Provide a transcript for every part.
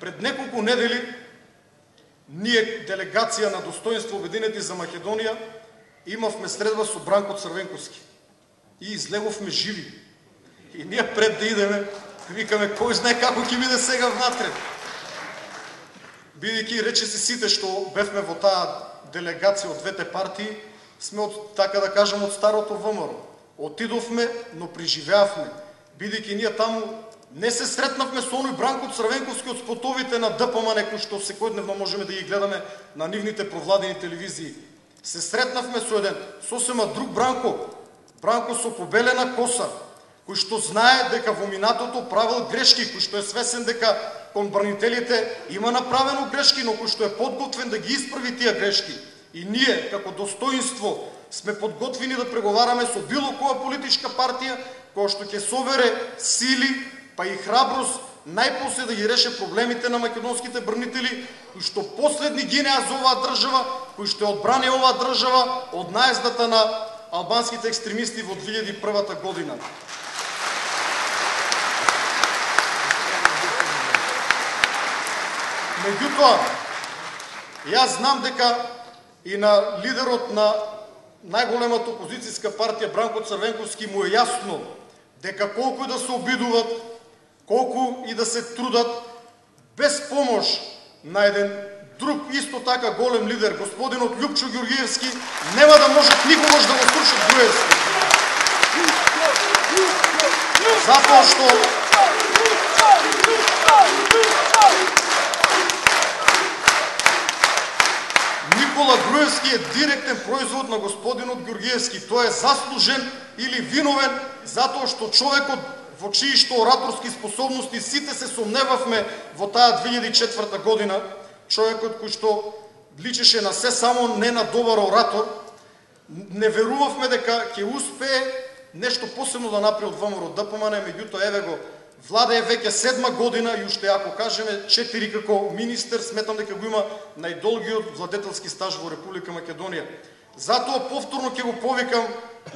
Пред неколку недели ние, делегација на Достоинство Обединети за Македонија, имавме средба со Бранко Црвенковски и излеговме живи. И ние пред да идеме, викаме, кој знае како ќе биде сега внатре. Бидејќи речиси сите што бевме во таа делегација од двете партии, сме од, така да кажем, од старото ВМРО. Отидовме, но преживеавме. Бидејќи ние таму не се сретнавме со оној Бранко Црвенковски од спотовите на ДПМН, кои што секојдневно можеме да ги гледаме на нивните провладени телевизии. Се сретнавме со еден сосема друг Бранко, Бранко со побелена коса, кој што знае дека во минатото правил грешки, кој што е свесен дека кон бранителите има направено грешки, но кој што е подготвен да ги исправи тие грешки. И ние, како Достоинство, сме подготвени да преговараме со било која политичка партија, која што ќе собере сили, па и храброст, најпосле да ги реше проблемите на македонските бранители, кои што последни гинеа за оваа држава, кои што одбрани оваа држава од наездата на албанските екстремисти во 2001 година. Меѓутоа, јас знам дека и на лидерот на најголемата опозицијска партија Бранко Црвенковски му е јасно дека колку и да се обидуват, колку и да се трудат, без помош на еден друг исто така голем лидер, господинот Љупчо Ѓорѓиевски, нема да можат никогаш да го срушат Груевски. Затоа што Никола Груевски е директен производ на господинот Ѓорѓиевски. Тој е заслужен или виновен затоа што човекот во чии што ораторски способности сите се сомневавме во таа 2004 година, човекот кој што личеше на се само не на добар оратор, не верувавме дека ќе успее нешто посебно да направи од ВМРО ДПМН, меѓутоа еве го, владее веќе 7 година и уште ако кажеме 4 како министер, сметам дека го има најдолгиот владетелски стаж во Република Македонија. Затоа повторно ќе го повикам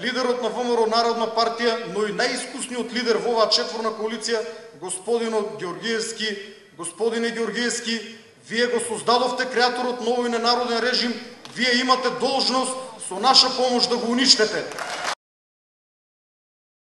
лидерот на ВМРО Народна партија, но и најискусниот лидер во оваа четворна коалиција, господинот Ѓорѓиевски. Господине Ѓорѓиевски, вие го создадовте креаторот на овој ненароден режим, вие имате должност со наша помош да го уништете.